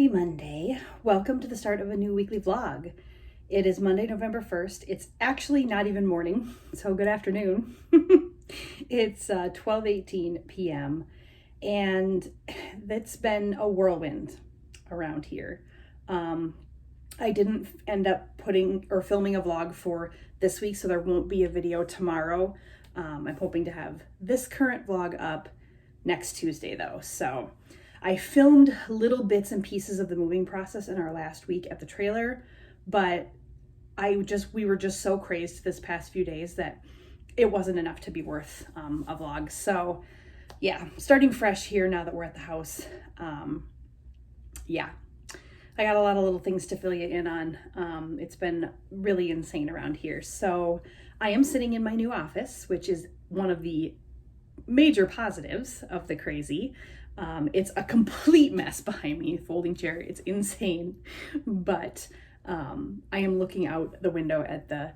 Happy Monday. Welcome to the start of a new weekly vlog. It is Monday, November 1st. It's actually not even morning, so good afternoon. It's 12:18 p.m. and it's been a whirlwind around here. I didn't end up putting or filming a vlog for this week, so there won't be a video tomorrow. I'm hoping to have this current vlog up next Tuesday though. So I filmed little bits and pieces of the moving process in our last week at the trailer, but we were just so crazed this past few days that it wasn't enough to be worth a vlog. So yeah, starting fresh here now that we're at the house. Yeah, I got a lot of little things to fill you in on. It's been really insane around here. So I am sitting in my new office, which is one of the major positives of the crazy. It's a complete mess behind me, folding chair. It's insane, but I am looking out the window at the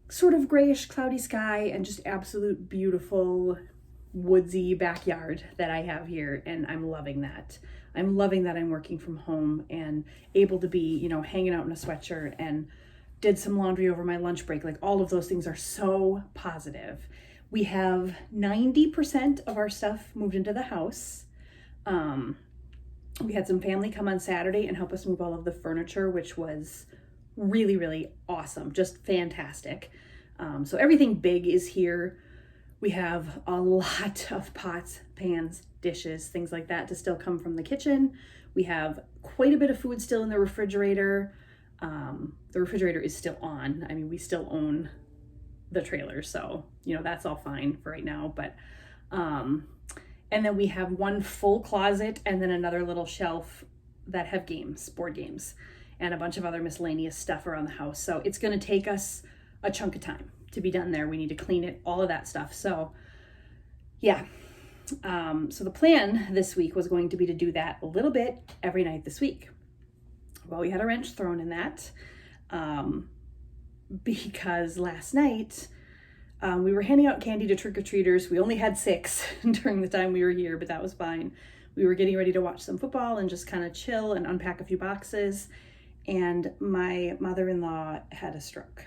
sort of grayish cloudy sky and just absolute beautiful woodsy backyard that I have here, and I'm loving that. I'm loving that I'm working from home and able to be, hanging out in a sweatshirt, and did some laundry over my lunch break. Like, all of those things are so positive. We have 90% of our stuff moved into the house. We had some family come on Saturday and help us move all of the furniture, which was really, really awesome. Just fantastic. So everything big is here. We have a lot of pots, pans, dishes, things like that to still come from the kitchen. We have quite a bit of food still in the refrigerator. The refrigerator is still on. I mean, we still own the trailer, so, that's all fine for right now. But, and then we have one full closet and then another little shelf that have board games, and a bunch of other miscellaneous stuff around the house. So it's going to take us a chunk of time to be done there. We need to clean it, all of that stuff. So yeah. So the plan this week was going to be to do that a little bit every night this week. Well, we had a wrench thrown in that, because last night we were handing out candy to trick-or-treaters. We only had 6 during the time we were here, but that was fine. We were getting ready to watch some football and just kind of chill and unpack a few boxes. And my mother-in-law had a stroke.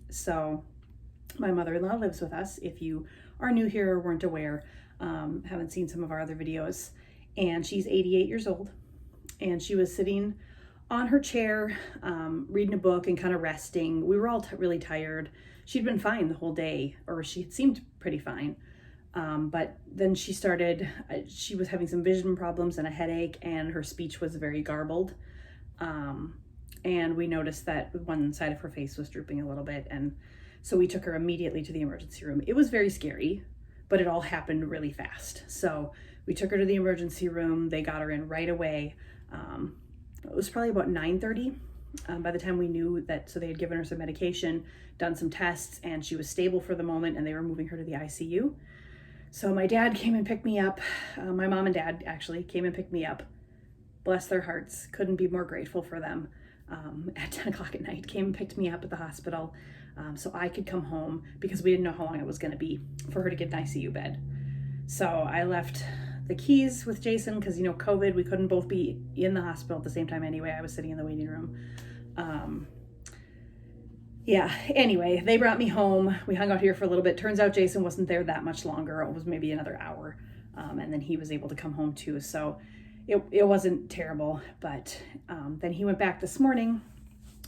So my mother-in-law lives with us. If you are new here or weren't aware, haven't seen some of our other videos, and she's 88 years old, and she was sitting on her chair, reading a book and kind of resting. We were all really tired. She'd been fine the whole day, or she had seemed pretty fine. But then she was having some vision problems and a headache, and her speech was very garbled. And we noticed that one side of her face was drooping a little bit. And so we took her immediately to the emergency room. It was very scary, but it all happened really fast. So we took her to the emergency room. They got her in right away. It was probably about 9:30 by the time we knew that. So they had given her some medication, done some tests, and she was stable for the moment, and they were moving her to the ICU. So my dad came and picked me up. My mom and dad actually came and picked me up. Bless their hearts. Couldn't be more grateful for them. At 10 o'clock at night, came and picked me up at the hospital, so I could come home, because we didn't know how long it was going to be for her to get an ICU bed. So I left the keys with Jason, because COVID, we couldn't both be in the hospital at the same time anyway. I was sitting in the waiting room. Yeah, anyway, they brought me home. We hung out here for a little bit. Turns out Jason wasn't there that much longer. It was maybe another hour, and then he was able to come home too. So it wasn't terrible, but then he went back this morning.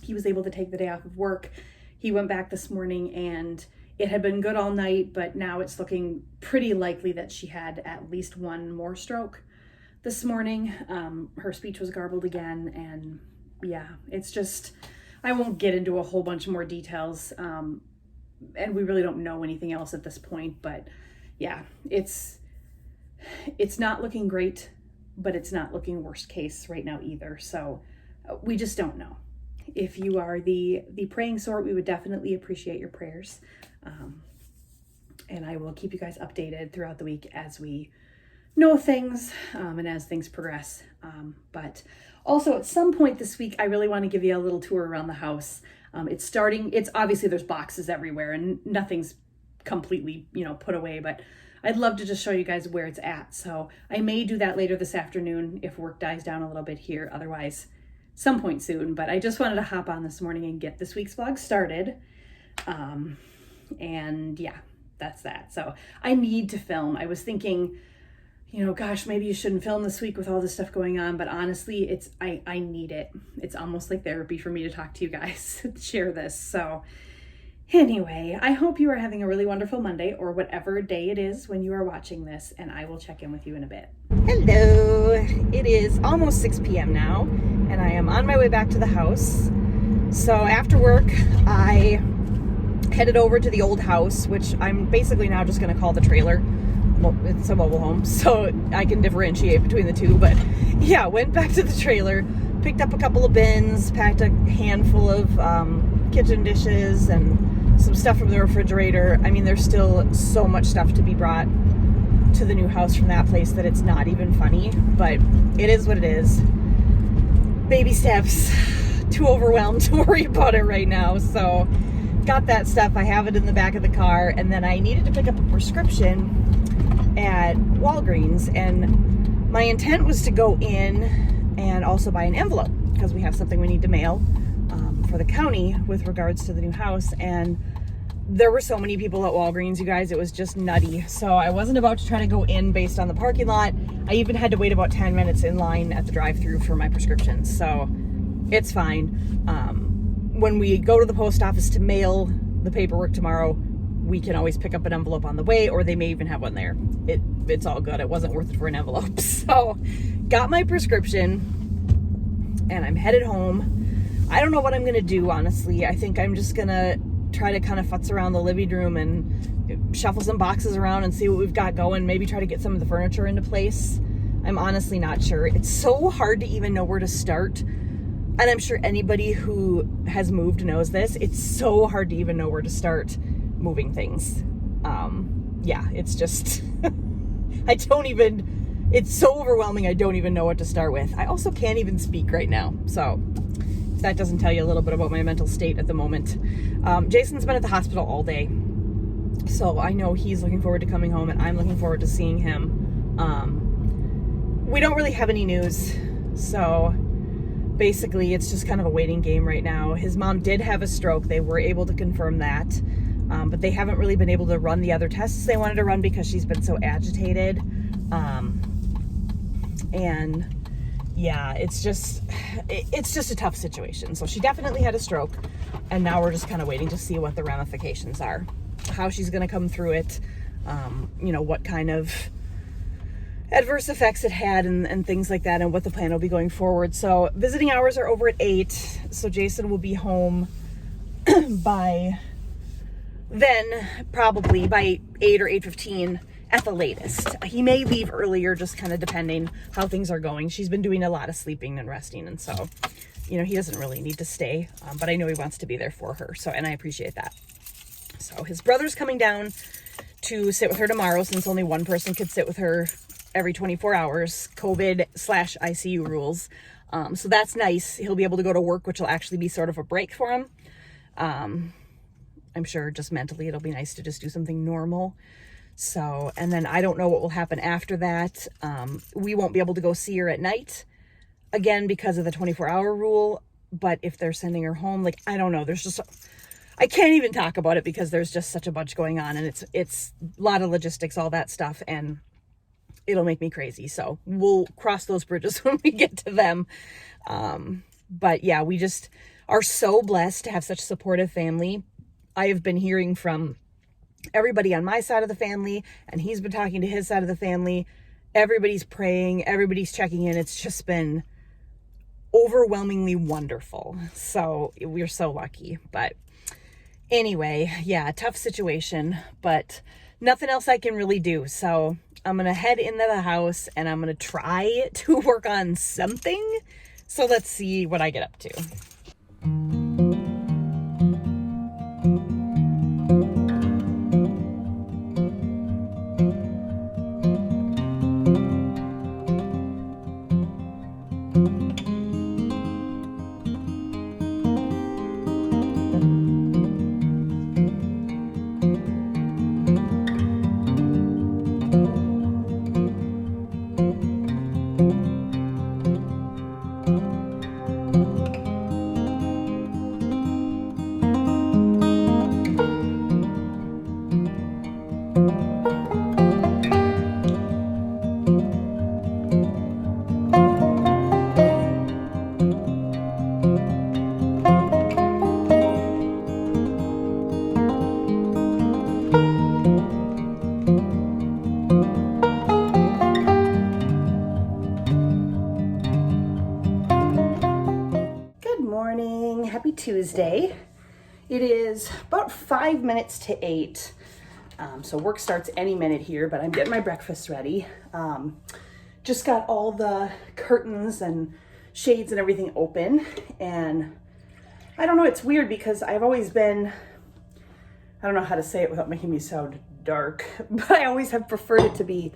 He was able to take the day off of work. He went back this morning, and it had been good all night, but now it's looking pretty likely that she had at least one more stroke this morning. Her speech was garbled again, and yeah, it's just, I won't get into a whole bunch more details, and we really don't know anything else at this point, but yeah, it's not looking great, but it's not looking worst case right now either. So we just don't know. If you are the praying sort, we would definitely appreciate your prayers. And I will keep you guys updated throughout the week as we know things, and as things progress. But also at some point this week, I really want to give you a little tour around the house. It's obviously there's boxes everywhere and nothing's completely, put away, but I'd love to just show you guys where it's at. So I may do that later this afternoon if work dies down a little bit here. Otherwise, some point soon. But I just wanted to hop on this morning and get this week's vlog started. And yeah, that's that. So I need to film. I was thinking, you know, gosh, maybe you shouldn't film this week with all this stuff going on, but honestly, I need it. It's almost like therapy for me to talk to you guys, share this. So anyway, I hope you are having a really wonderful Monday or whatever day it is when you are watching this, and I will check in with you in a bit. Hello, it is almost 6 p.m. now, and I am on my way back to the house. So after work, I headed over to the old house, which I'm basically now just going to call the trailer. Well, it's a mobile home, so I can differentiate between the two. But yeah, went back to the trailer, picked up a couple of bins, packed a handful of kitchen dishes and some stuff from the refrigerator. I mean, there's still so much stuff to be brought to the new house from that place that it's not even funny, but it is what it is. Baby steps. Too overwhelmed to worry about it right now. So got that stuff. I have it in the back of the car, and then I needed to pick up a prescription at Walgreens, and my intent was to go in and also buy an envelope because we have something we need to mail for the county with regards to the new house. And there were so many people at Walgreens, you guys, it was just nutty. So I wasn't about to try to go in based on the parking lot. I even had to wait about 10 minutes in line at the drive-thru for my prescriptions, so it's fine. When we go to the post office to mail the paperwork tomorrow, we can always pick up an envelope on the way, or they may even have one there. It's all good. It wasn't worth it for an envelope. So got my prescription and I'm headed home. I don't know what I'm gonna do, honestly. I think I'm just gonna try to kind of futz around the living room and shuffle some boxes around and see what we've got going. Maybe try to get some of the furniture into place. I'm honestly not sure. It's so hard to even know where to start. And I'm sure anybody who has moved knows this. It's so hard to even know where to start moving things. Yeah, it's just, it's so overwhelming. I don't even know what to start with. I also can't even speak right now. So if that doesn't tell you a little bit about my mental state at the moment. Jason's been at the hospital all day. So I know he's looking forward to coming home, and I'm looking forward to seeing him. We don't really have any news. So basically it's just kind of a waiting game right now. His mom did have a stroke. They were able to confirm that. But they haven't really been able to run the other tests they wanted to run because she's been so agitated. And yeah, it's just a tough situation. So she definitely had a stroke, and now we're just kind of waiting to see what the ramifications are, how she's going to come through it, you know, what kind of adverse effects it had and things like that, and what the plan will be going forward. So visiting hours are over at 8, so Jason will be home by then, probably by 8 or 8:15 at the latest. He may leave earlier, just kind of depending how things are going. She's been doing a lot of sleeping and resting, and so, you know, he doesn't really need to stay, but I know he wants to be there for her, so, and I appreciate that. So his brother's coming down to sit with her tomorrow, since only one person could sit with her every 24 hours, COVID/ICU rules. So that's nice. He'll be able to go to work, which will actually be sort of a break for him. I'm sure just mentally it'll be nice to just do something normal. So, and then I don't know what will happen after that. We won't be able to go see her at night again because of the 24-hour rule. But if they're sending her home, like, I don't know. There's just, I can't even talk about it because there's just such a bunch going on, and it's a lot of logistics, all that stuff, and it'll make me crazy. So we'll cross those bridges when we get to them. But yeah, we just are so blessed to have such a supportive family. I have been hearing from everybody on my side of the family, and he's been talking to his side of the family. Everybody's praying, everybody's checking in. It's just been overwhelmingly wonderful. So we're so lucky. But anyway, yeah, tough situation, but nothing else I can really do. So I'm going to head into the house and I'm going to try to work on something. So let's see what I get up to. Tuesday. It is about 5 minutes to 8. So work starts any minute here, but I'm getting my breakfast ready. Just got all the curtains and shades and everything open. And I don't know, it's weird because I've always been, I don't know how to say it without making me sound dark, but I always have preferred it to be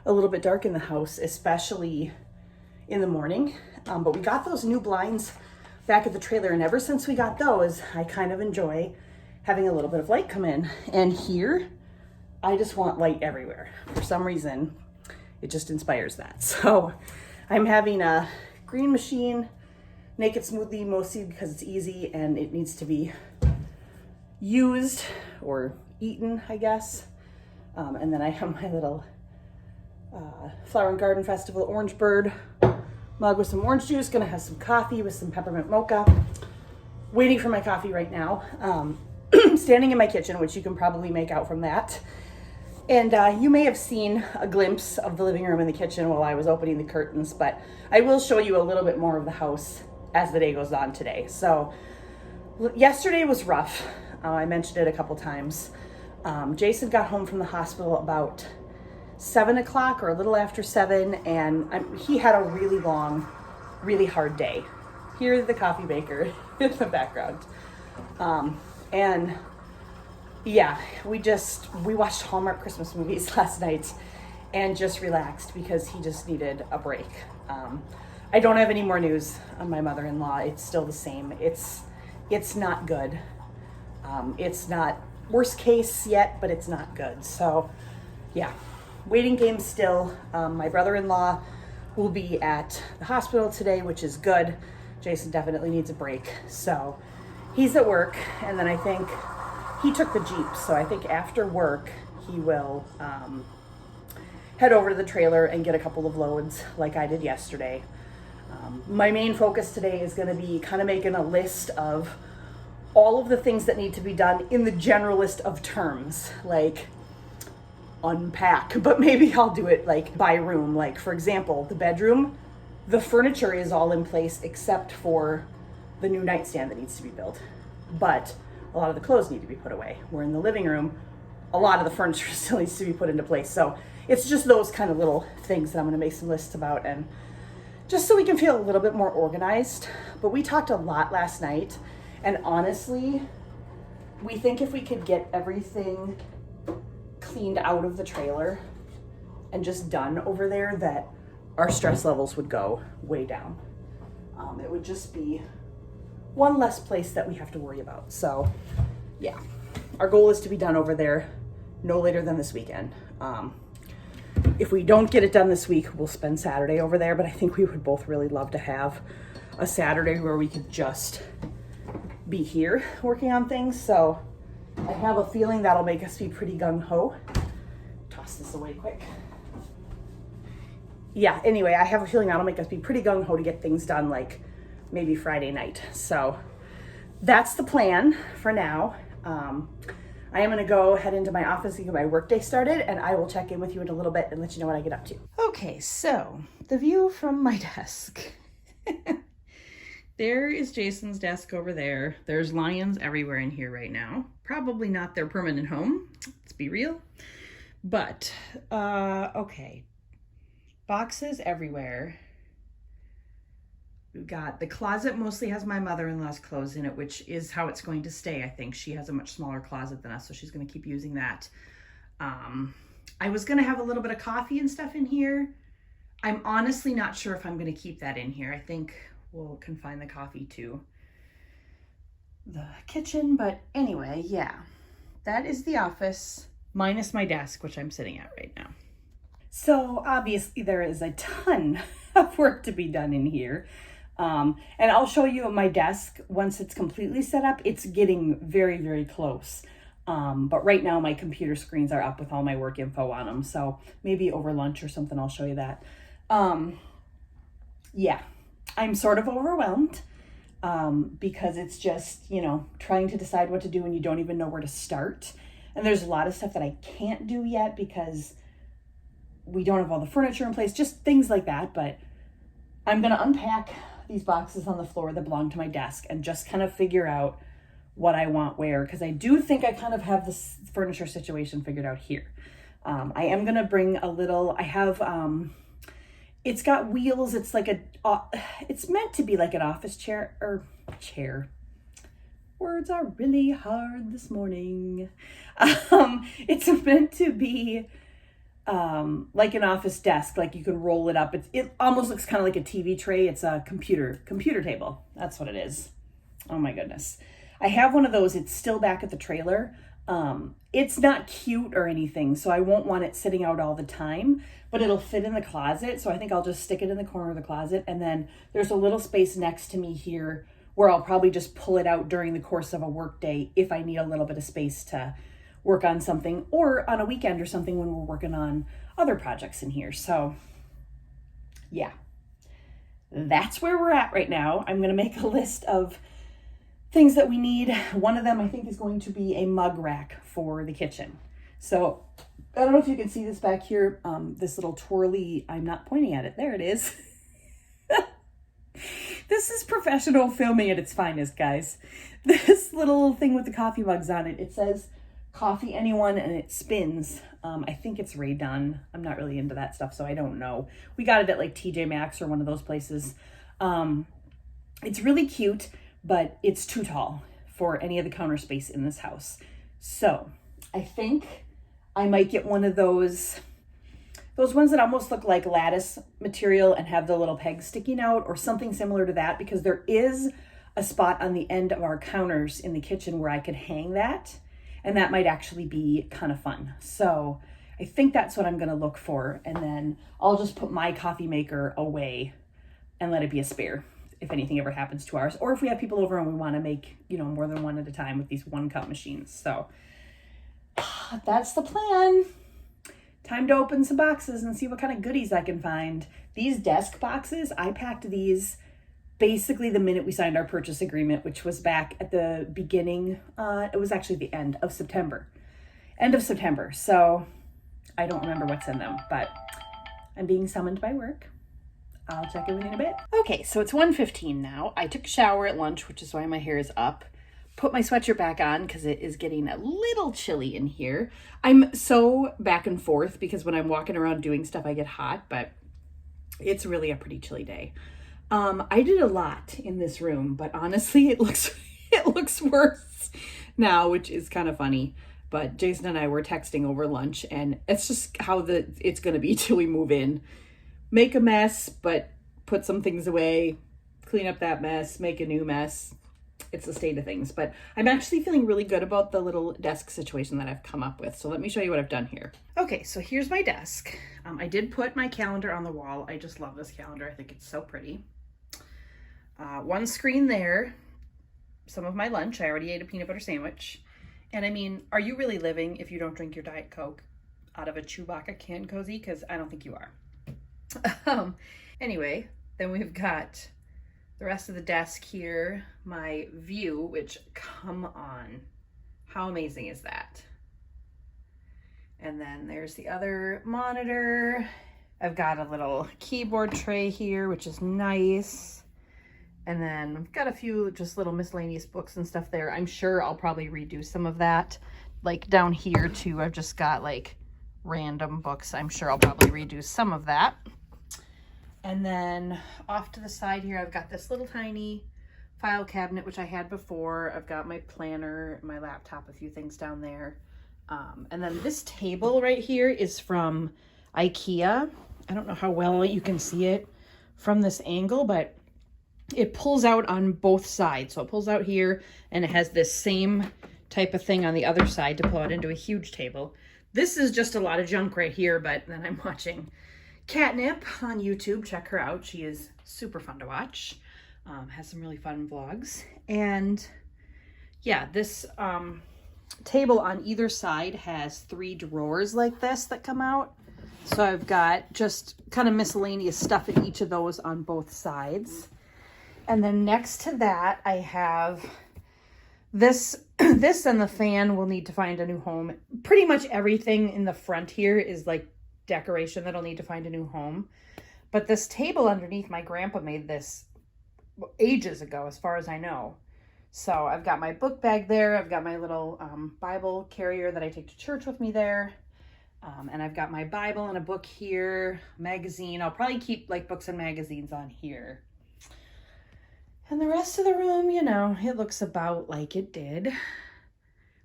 a little bit dark in the house, especially in the morning. But we got those new blinds back at the trailer, and ever since we got those, I kind of enjoy having a little bit of light come in. And here, I just want light everywhere. For some reason, it just inspires that. So I'm having a green machine naked smoothie, mostly because it's easy and it needs to be used or eaten, I guess. And then I have my little Flower and Garden Festival Orange Bird mug with some orange juice. Gonna have some coffee with some peppermint mocha. Waiting for my coffee right now. Standing in my kitchen, which you can probably make out from that. And you may have seen a glimpse of the living room and the kitchen while I was opening the curtains, but I will show you a little bit more of the house as the day goes on today. So yesterday was rough. I mentioned it a couple times. Jason got home from the hospital about 7 o'clock or a little after 7, and he had a really long, really hard day. Here's the coffee maker in the background. And yeah, we watched Hallmark Christmas movies last night and just relaxed because he just needed a break. I don't have any more news on my mother-in-law. It's still the same. It's not good. It's not worst case yet, but it's not good. So yeah, waiting game still. My brother-in-law will be at the hospital today, which is good. Jason definitely needs a break. So he's at work, and then I think he took the Jeep. So I think after work, he will head over to the trailer and get a couple of loads like I did yesterday. My main focus today is gonna be kind of making a list of all of the things that need to be done in the generalist of terms, like unpack, but maybe I'll do it like by room. Like for example, the bedroom, the furniture is all in place except for the new nightstand that needs to be built. But a lot of the clothes need to be put away. We're in the living room, a lot of the furniture still needs to be put into place. So it's just those kind of little things that I'm gonna make some lists about, and just so we can feel a little bit more organized. But we talked a lot last night, and honestly, we think if we could get everything cleaned out of the trailer and just done over there, that our stress levels would go way down. It would just be one less place that we have to worry about. So yeah, our goal is to be done over there no later than this weekend. If we don't get it done this week, we'll spend Saturday over there, but I think we would both really love to have a Saturday where we could just be here working on things. So I have a feeling that'll make us be pretty gung-ho. Toss this away quick. Yeah, anyway, I have a feeling that'll make us be pretty gung-ho to get things done like maybe Friday night. So that's the plan for now. I am gonna go head into my office and get my workday started, and I will check in with you in a little bit and let you know what I get up to. Okay, so the view from my desk. There is Jason's desk over there. There's lions everywhere in here right now. Probably not their permanent home, let's be real. But, okay. Boxes everywhere. We've got the closet mostly has my mother-in-law's clothes in it, which is how it's going to stay. I think she has a much smaller closet than us, so she's going to keep using that. I was going to have a little bit of coffee and stuff in here. I'm honestly not sure if I'm going to keep that in here. I think we'll confine the coffee to the kitchen, but anyway, yeah, that is the office minus my desk, which I'm sitting at right now. So obviously there is a ton of work to be done in here. And I'll show you my desk once it's completely set up. It's getting very, very close. But right now my computer screens are up with all my work info on them. So maybe over lunch or something, I'll show you that. Yeah, I'm sort of overwhelmed because it's just, you know, trying to decide what to do when you don't even know where to start. And there's a lot of stuff that I can't do yet because we don't have all the furniture in place, just things like that. But I'm going to unpack these boxes on the floor that belong to my desk and just kind of figure out what I want where, because I do think I kind of have this furniture situation figured out here. I am going to bring a little, I have, it's got wheels. It's like it's meant to be like an office chair or chair. Words are really hard this morning. It's meant to be like an office desk, like you can roll it up. It almost looks kind of like a TV tray. It's a computer table. That's what it is. Oh my goodness. I have one of those. It's still back at the trailer. It's not cute or anything, so I won't want it sitting out all the time, but it'll fit in the closet. So I think I'll just stick it in the corner of the closet. And then there's a little space next to me here where I'll probably just pull it out during the course of a work day if I need a little bit of space to work on something, or on a weekend or something when we're working on other projects in here. So yeah, that's where we're at right now. I'm going to make a list of things that we need. One of them I think is going to be a mug rack for the kitchen. So I don't know if you can see this back here, this little twirly, I'm not pointing at it, there it is. This is professional filming at its finest, guys. This little thing with the coffee mugs on it, it says coffee anyone and it spins. I think it's Rae Dunn. I'm not really into that stuff, so I don't know. We got it at like TJ Maxx or one of those places. It's really cute, but it's too tall for any of the counter space in this house. So I think I might get one of those ones that almost look like lattice material and have the little pegs sticking out, or something similar to that, because there is a spot on the end of our counters in the kitchen where I could hang that, and that might actually be kind of fun. So I think that's what I'm going to look for, and then I'll just put my coffee maker away and let it be a spare if anything ever happens to ours, or if we have people over and we want to make, more than one at a time with these 1-cup machines. So that's the plan. Time to open some boxes and see what kind of goodies I can find. These desk boxes, I packed these basically the minute we signed our purchase agreement, which was back at the beginning. It was actually the end of September. So I don't remember what's in them, but I'm being summoned by work. I'll check in with you in a bit. Okay, so it's 1:15 now. I took a shower at lunch, which is why my hair is up. Put my sweatshirt back on because it is getting a little chilly in here. I'm so back and forth because when I'm walking around doing stuff, I get hot, but it's really a pretty chilly day. I did a lot in this room, but honestly, it looks worse now, which is kind of funny. But Jason and I were texting over lunch, and it's just how it's going to be till we move in. Make a mess, but put some things away, clean up that mess, make a new mess. It's the state of things, but I'm actually feeling really good about the little desk situation that I've come up with. So let me show you what I've done here. Okay, so here's my desk. I did put my calendar on the wall. I just love this calendar. I think it's so pretty. One screen there, some of my lunch. I already ate a peanut butter sandwich. And I mean, are you really living if you don't drink your Diet Coke out of a Chewbacca can, Cozy? Because I don't think you are. Anyway, then we've got the rest of the desk here, my view, which, come on, how amazing is that? And then there's the other monitor. I've got a little keyboard tray here, which is nice. And then I've got a few just little miscellaneous books and stuff there. I'm sure I'll probably redo some of that. Like down here too, I've just got like random books. I'm sure I'll probably redo some of that. And then off to the side here, I've got this little tiny file cabinet, which I had before. I've got my planner, my laptop, a few things down there. And then this table right here is from IKEA. I don't know how well you can see it from this angle, but it pulls out on both sides. So it pulls out here, and it has this same type of thing on the other side to pull out into a huge table. This is just a lot of junk right here, but then I'm watching Catnip on YouTube. Check her out. She is super fun to watch. Has some really fun vlogs. And yeah, this table on either side has 3 drawers like this that come out. So I've got just kind of miscellaneous stuff in each of those on both sides. And then next to that, I have this and the fan will need to find a new home. Pretty much everything in the front here is like decoration that'll need to find a new home. But this table underneath, my grandpa made this ages ago, as far as I know. So I've got my book bag there. I've got my little Bible carrier that I take to church with me there. And I've got my Bible and a book here, magazine. I'll probably keep like books and magazines on here. And the rest of the room, you know, it looks about like it did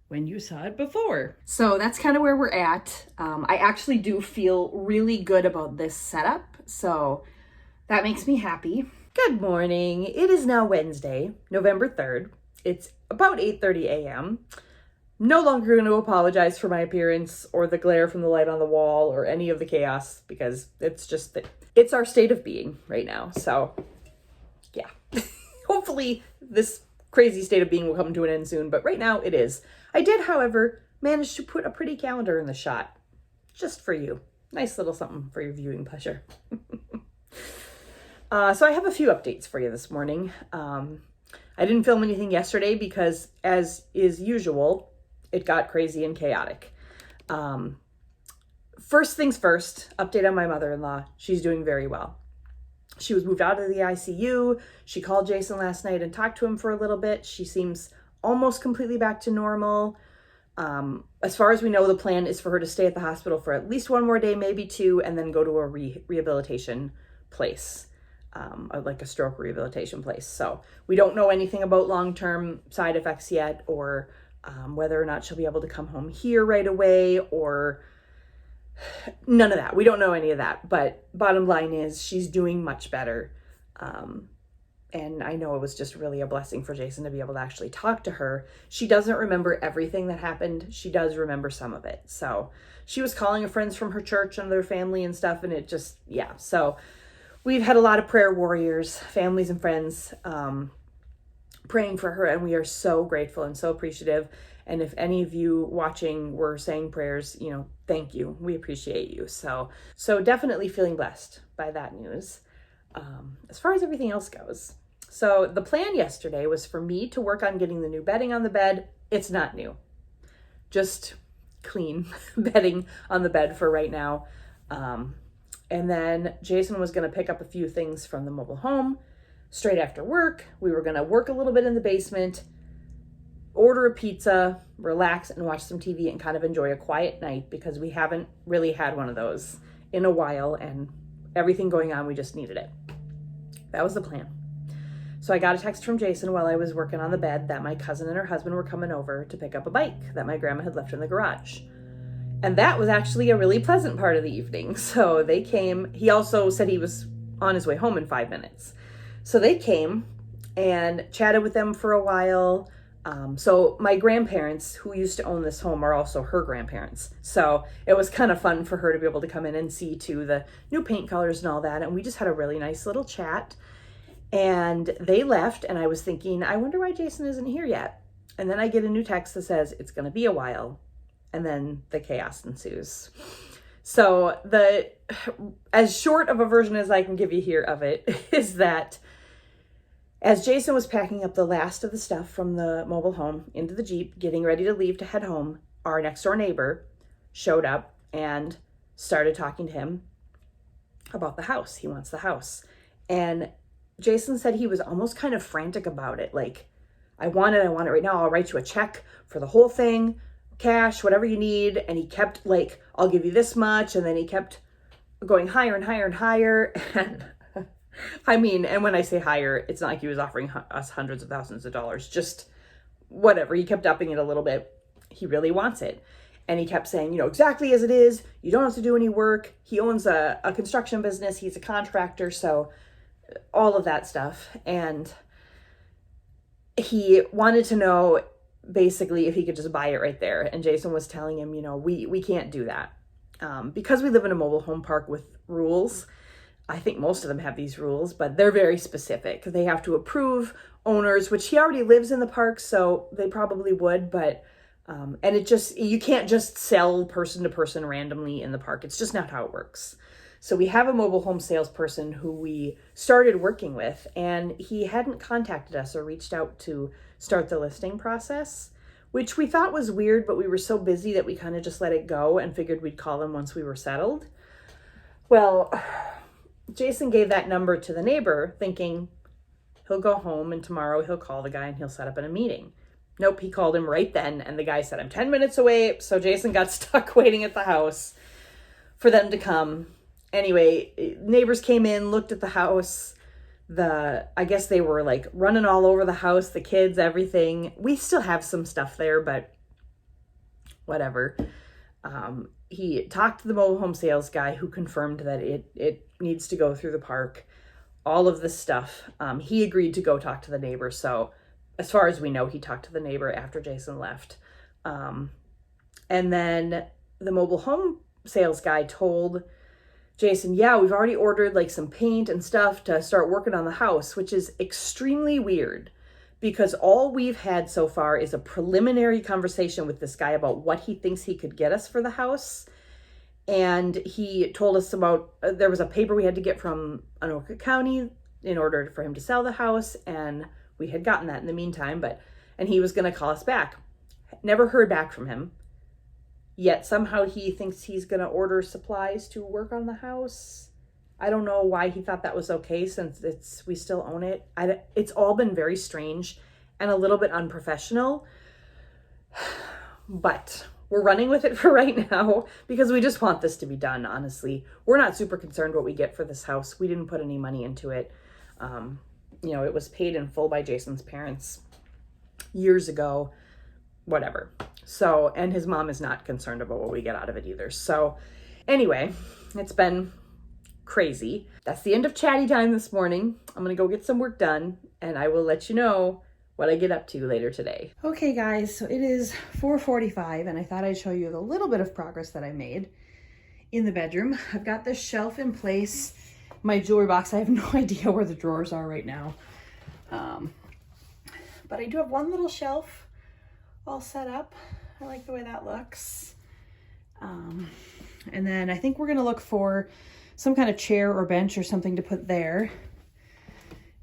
when you saw it before. So that's kind of where we're at. I actually do feel really good about this setup. So that makes me happy. Good morning. It is now Wednesday, November 3rd. It's about 8:30 a.m. No longer going to apologize for my appearance or the glare from the light on the wall or any of the chaos, because it's just that it's our state of being right now. So yeah, hopefully this crazy state of being will come to an end soon, but right now it is. I did, however, manage to put a pretty calendar in the shot just for you. Nice little something for your viewing pleasure. So I have a few updates for you this morning. I didn't film anything yesterday because, as is usual, it got crazy and chaotic. First things first, update on my mother-in-law. She's doing very well. She was moved out of the ICU. She called Jason last night and talked to him for a little bit. She seems almost completely back to normal. As far as we know, the plan is for her to stay at the hospital for at least one more day, maybe two, and then go to a rehabilitation place, like a stroke rehabilitation place. So we don't know anything about long-term side effects yet, or whether or not she'll be able to come home here right away, or none of that. We don't know any of that, but bottom line is she's doing much better. And I know it was just really a blessing for Jason to be able to actually talk to her. She doesn't remember everything that happened. She does remember some of it. So she was calling her friends from her church and their family and stuff, and it just, yeah. So we've had a lot of prayer warriors, families and friends, praying for her, and we are so grateful and so appreciative. And if any of you watching were saying prayers, you know, thank you. We appreciate you. So definitely feeling blessed by that news. As far as everything else goes, so the plan yesterday was for me to work on getting the new bedding on the bed. It's not new, just clean bedding on the bed for right now. And then Jason was going to pick up a few things from the mobile home straight after work. We were going to work a little bit in the basement, order a pizza, relax and watch some TV and kind of enjoy a quiet night, because we haven't really had one of those in a while, and everything going on, we just needed it. That was the plan. So I got a text from Jason while I was working on the bed that my cousin and her husband were coming over to pick up a bike that my grandma had left in the garage. And that was actually a really pleasant part of the evening. So they came. He also said he was on his way home in 5 minutes. So they came and chatted with them for a while. So my grandparents, who used to own this home, are also her grandparents. So it was kind of fun for her to be able to come in and see too the new paint colors and all that. And we just had a really nice little chat. And they left, and I was thinking, I wonder why Jason isn't here yet. And then I get a new text that says it's going to be a while. And then the chaos ensues. So as short of a version as I can give you here of it is that as Jason was packing up the last of the stuff from the mobile home into the Jeep, getting ready to leave to head home, our next door neighbor showed up and started talking to him about the house. He wants the house. And Jason said he was almost kind of frantic about it. Like, I want it right now. I'll write you a check for the whole thing, cash, whatever you need. And he kept like, I'll give you this much. And then he kept going higher and higher and higher. And I mean, and when I say higher, it's not like he was offering us hundreds of thousands of dollars, just whatever. He kept upping it a little bit. He really wants it. And he kept saying, you know, exactly as it is. You don't have to do any work. He owns a construction business. He's a contractor. So all of that stuff. And he wanted to know basically if he could just buy it right there. And Jason was telling him, you know, we can't do that. Because we live in a mobile home park with rules. I think most of them have these rules, but they're very specific. They have to approve owners, which he already lives in the park, so they probably would, but, and it just, you can't just sell person to person randomly in the park. It's just not how it works. So we have a mobile home salesperson who we started working with, and he hadn't contacted us or reached out to start the listing process, which we thought was weird, but we were so busy that we kind of just let it go and figured we'd call him once we were settled. Well, Jason gave that number to the neighbor thinking, he'll go home and tomorrow he'll call the guy and he'll set up a meeting. Nope, he called him right then, and the guy said, I'm 10 minutes away. So Jason got stuck waiting at the house for them to come. Anyway, neighbors came in, looked at the house. I guess they were like running all over the house, the kids, everything. We still have some stuff there, but whatever. He talked to the mobile home sales guy who confirmed that it needs to go through the park. All of this stuff. He agreed to go talk to the neighbor. So as far as we know, he talked to the neighbor after Jason left. And then the mobile home sales guy told Jason, yeah, we've already ordered like some paint and stuff to start working on the house, which is extremely weird because all we've had so far is a preliminary conversation with this guy about what he thinks he could get us for the house. And he told us about, there was a paper we had to get from Anoka County in order for him to sell the house. And we had gotten that in the meantime, and he was going to call us back. Never heard back from him. Yet somehow he thinks he's going to order supplies to work on the house. I don't know why he thought that was okay since we still own it. It's all been very strange and a little bit unprofessional. But we're running with it for right now because we just want this to be done, honestly. We're not super concerned what we get for this house. We didn't put any money into it. It was paid in full by Jason's parents years ago. Whatever. So, and his mom is not concerned about what we get out of it either. So anyway, it's been crazy. That's the end of chatty time this morning. I'm going to go get some work done and I will let you know what I get up to later today. Okay guys, so it is 4:45 and I thought I'd show you the little bit of progress that I made in the bedroom. I've got this shelf in place. My jewelry box, I have no idea where the drawers are right now. But I do have one little shelf all set up. I like the way that looks. And then I think we're gonna look for some kind of chair or bench or something to put there.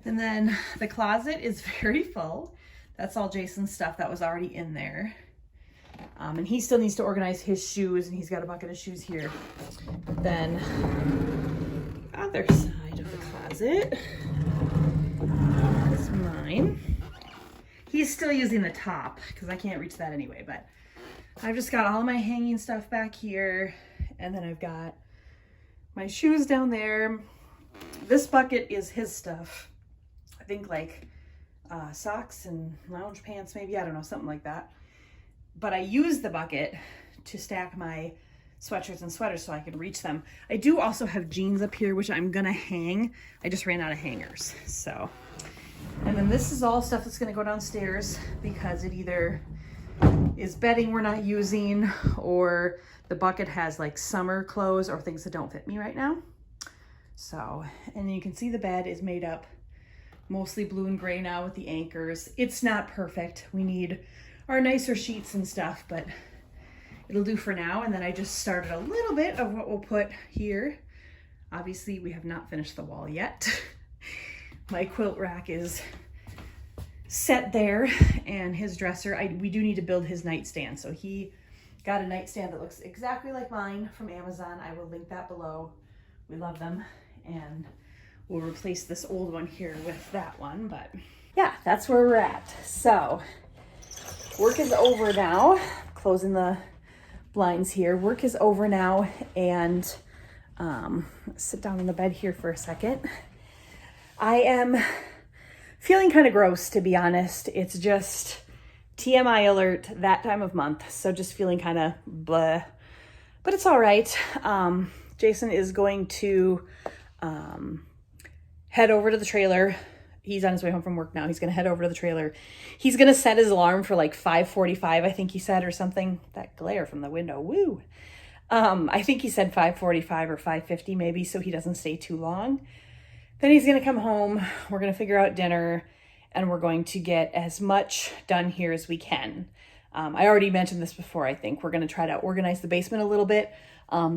And then the closet is very full. That's all Jason's stuff that was already in there. And he still needs to organize his shoes, and he's got a bucket of shoes here. Then the other side of the closet is mine. He's still using the top because I can't reach that anyway, but I've just got all my hanging stuff back here. And then I've got my shoes down there. This bucket is his stuff. I think like socks and lounge pants, maybe, I don't know, something like that. But I use the bucket to stack my sweatshirts and sweaters so I can reach them. I do also have jeans up here, which I'm gonna hang. I just ran out of hangers, so. And then this is all stuff that's gonna go downstairs because it either is bedding we're not using or the bucket has like summer clothes or things that don't fit me right now. So, and then you can see the bed is made up mostly blue and gray now with the anchors. It's not perfect. We need our nicer sheets and stuff, but it'll do for now. And then I just started a little bit of what we'll put here. Obviously we have not finished the wall yet. My quilt rack is set there and his dresser, we do need to build his nightstand. So he got a nightstand that looks exactly like mine from Amazon. I will link that below. We love them. And we'll replace this old one here with that one, but yeah, that's where we're at. So work is over now. Closing the blinds here. Work is over now, and sit down in the bed here for a second. I am feeling kind of gross, to be honest. It's just TMI alert, that time of month. So just feeling kind of blah, but it's all right. Jason is going to head over to the trailer. He's on his way home from work now. He's going to head over to the trailer. He's going to set his alarm for like 5:45, I think he said, or something. That glare from the window, woo. I think he said 5:45 or 5:50 maybe, so he doesn't stay too long. Then he's going to come home. We're going to figure out dinner, and we're going to get as much done here as we can. I already mentioned this before, I think. We're going to try to organize the basement a little bit,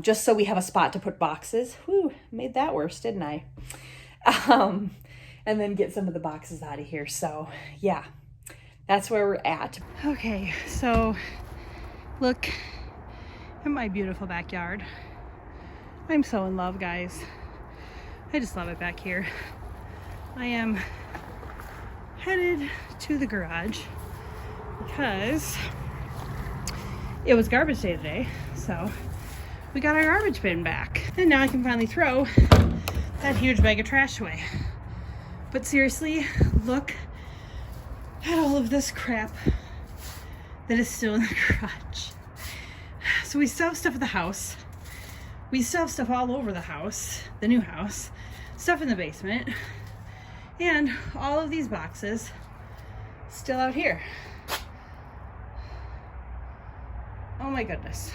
just so we have a spot to put boxes. Whew, made that worse, didn't I? And then get some of the boxes out of here. So yeah, that's where we're at. Okay, so look at my beautiful backyard. I'm so in love, guys. I just love it back here. I am headed to the garage because it was garbage day today, so we got our garbage bin back. And now I can finally throw that huge bag of trash away. But seriously, look at all of this crap that is still in the garage. So we still have stuff at the house. We still have stuff all over the house, the new house, stuff in the basement, and all of these boxes still out here. Oh my goodness.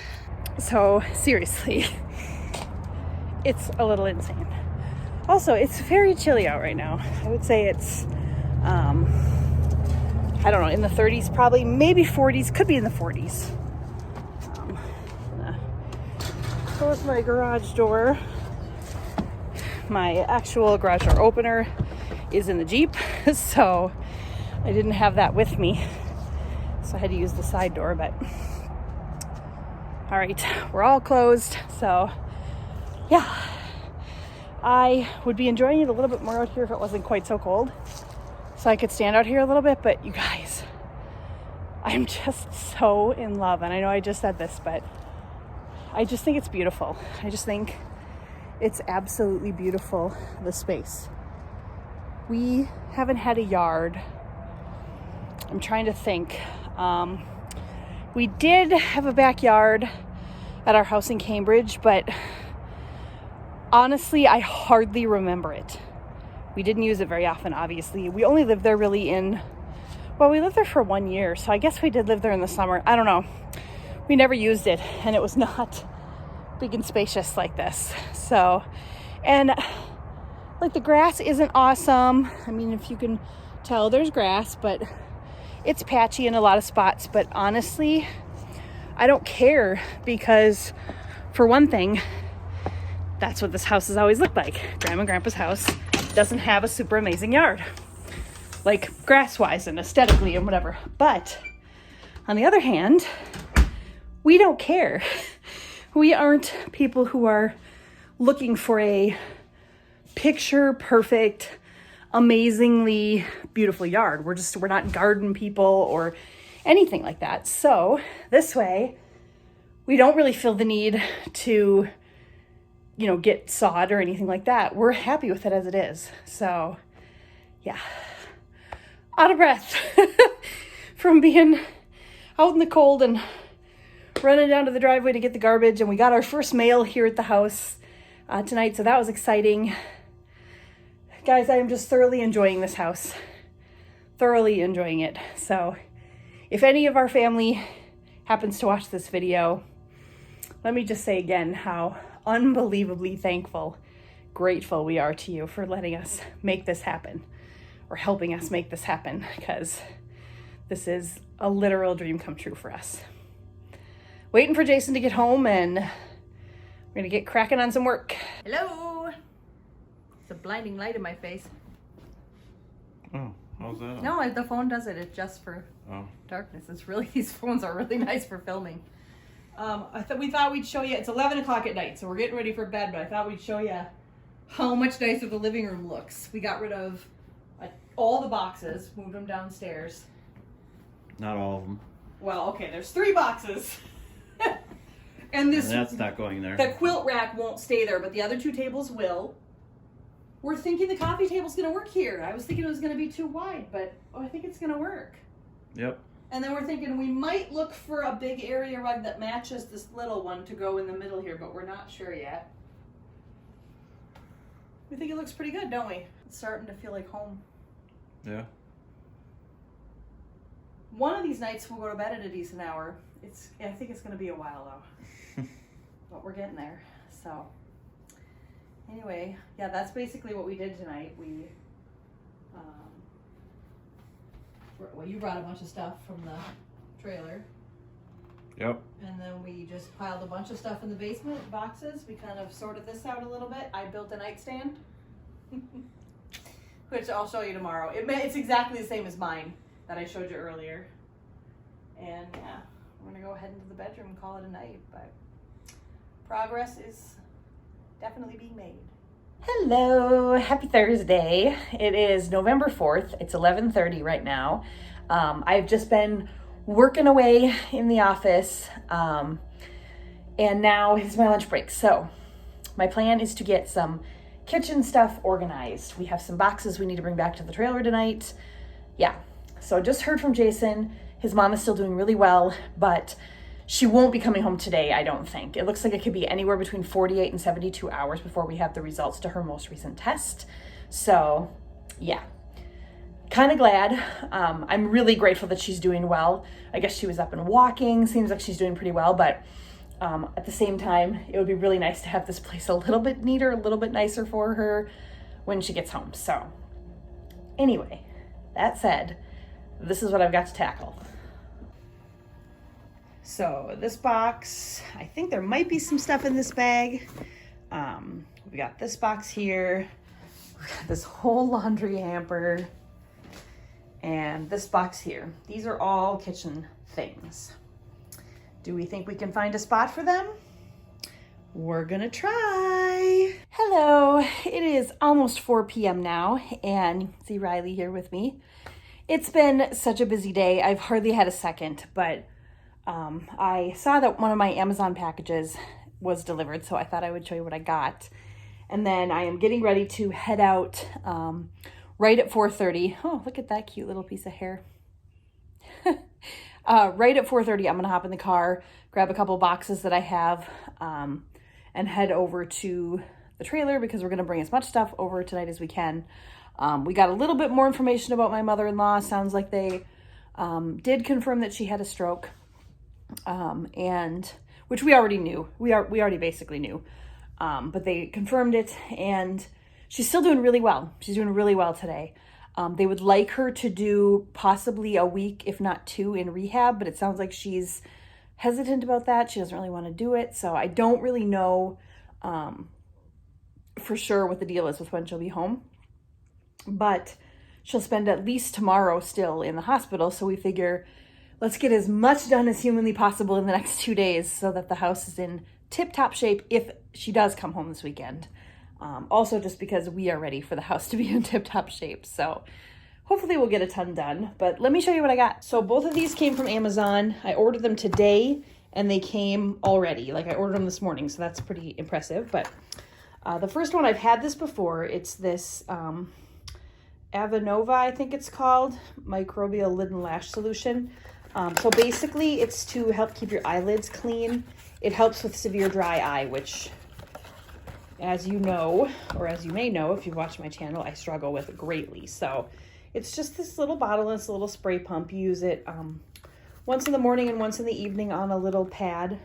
So seriously, it's a little insane. Also, it's very chilly out right now. I would say it's, I don't know, in the 30s probably, maybe 40s, could be in the 40s. Close my garage door. My actual garage door opener is in the Jeep, so I didn't have that with me. So I had to use the side door, but all right, we're all closed. So yeah, I would be enjoying it a little bit more out here if it wasn't quite so cold. So I could stand out here a little bit, but you guys, I'm just so in love. And I know I just said this, but I just think it's beautiful. I just think it's absolutely beautiful, the space. We haven't had a yard. I'm trying to think. We did have a backyard at our house in Cambridge, but honestly, I hardly remember it. We didn't use it very often, obviously. We only lived there really we lived there for 1 year, so I guess we did live there in the summer. I don't know. We never used it, and it was not big and spacious like this. So, and like the grass isn't awesome. I mean, if you can tell, there's grass, but it's patchy in a lot of spots. But honestly, I don't care because, for one thing, that's what this house has always looked like. Grandma and Grandpa's house doesn't have a super amazing yard, like grass-wise and aesthetically and whatever. But on the other hand, we don't care. We aren't people who are looking for a picture perfect, amazingly beautiful yard. We're not garden people or anything like that. So this way, we don't really feel the need to, get sod or anything like that. We're happy with it as it is. So yeah, out of breath from being out in the cold and running down to the driveway to get the garbage. And we got our first mail here at the house tonight, so that was exciting. Guys, I am just thoroughly enjoying this house. Thoroughly enjoying it. So if any of our family happens to watch this video, let me just say again how unbelievably thankful, grateful we are to you for letting us make this happen, or helping us make this happen, because this is a literal dream come true for us. Waiting for Jason to get home, and we're gonna get cracking on some work. Hello. It's a blinding light in my face. Oh, how's that on? No, the phone does it. It's just for darkness. These phones are really nice for filming. We thought we'd show you. It's 11 o'clock at night, so we're getting ready for bed. But I thought we'd show you how much nicer the living room looks. We got rid of all the boxes, moved them downstairs. Not all of them. Well, okay, there's 3 boxes. And that's not going there. The quilt rack won't stay there, but the other 2 tables will. We're thinking the coffee table's going to work here. I was thinking it was going to be too wide, but I think it's going to work. Yep. And then we're thinking we might look for a big area rug that matches this little one to go in the middle here, but we're not sure yet. We think it looks pretty good, don't we? It's starting to feel like home. Yeah. One of these nights we'll go to bed at a decent hour. I think it's going to be a while though. But we're getting there. So anyway, yeah, that's basically what we did tonight. You brought a bunch of stuff from the trailer. Yep. And then we just piled a bunch of stuff in the basement, boxes. We kind of sorted this out a little bit. I built a nightstand, which I'll show you tomorrow. It's exactly the same as mine that I showed you earlier. And yeah, we're gonna go ahead into the bedroom and call it a night, but progress is definitely being made. Hello, happy Thursday. It is November 4th. It's 11:30 right now. I've just been working away in the office, and now it's my lunch break. So my plan is to get some kitchen stuff organized. We have some boxes we need to bring back to the trailer tonight. Yeah, so I just heard from Jason. His mom is still doing really well, but she won't be coming home today, I don't think. It looks like it could be anywhere between 48 and 72 hours before we have the results to her most recent test. So, yeah, kind of glad. I'm really grateful that she's doing well. I guess she was up and walking. Seems like she's doing pretty well, but at the same time, it would be really nice to have this place a little bit neater, a little bit nicer for her when she gets home. So, anyway, that said, this is what I've got to tackle. So this box, I think there might be some stuff in this bag. We got this box here, we got this whole laundry hamper, and this box here. These are all kitchen things. Do we think we can find a spot for them? We're gonna try. Hello, it is almost 4 p.m. now, and you can see Riley here with me. It's been such a busy day. I've hardly had a second, but I saw that one of my Amazon packages was delivered, so I thought I would show you what I got. And then I am getting ready to head out right at 4:30. Oh, look at that cute little piece of hair. Right at 4:30, I'm going to hop in the car, grab a couple boxes that I have, and head over to the trailer because we're going to bring as much stuff over tonight as we can. We got a little bit more information about my mother-in-law. Sounds like they did confirm that she had a stroke. And which we already knew. We already basically knew. But they confirmed it, and she's still doing really well. She's doing really well today. They would like her to do possibly a week, if not 2, in rehab, but it sounds like she's hesitant about that. She doesn't really want to do it. So I don't really know for sure what the deal is with when she'll be home. But she'll spend at least tomorrow still in the hospital. So we figure, let's get as much done as humanly possible in the next 2 days so that the house is in tip-top shape if she does come home this weekend. Also just because we are ready for the house to be in tip-top shape. So hopefully we'll get a ton done. But let me show you what I got. So both of these came from Amazon. I ordered them today and they came already. Like I ordered them this morning, so that's pretty impressive. But the first one, I've had this before. It's this Avenova, I think it's called, microbial lid and lash solution. So basically it's to help keep your eyelids clean. It helps with severe dry eye, which, as you know, or as you may know if you've watched my channel, I struggle with greatly. So it's just this little bottle, and it's a little spray pump. You use it once in the morning and once in the evening on a little pad,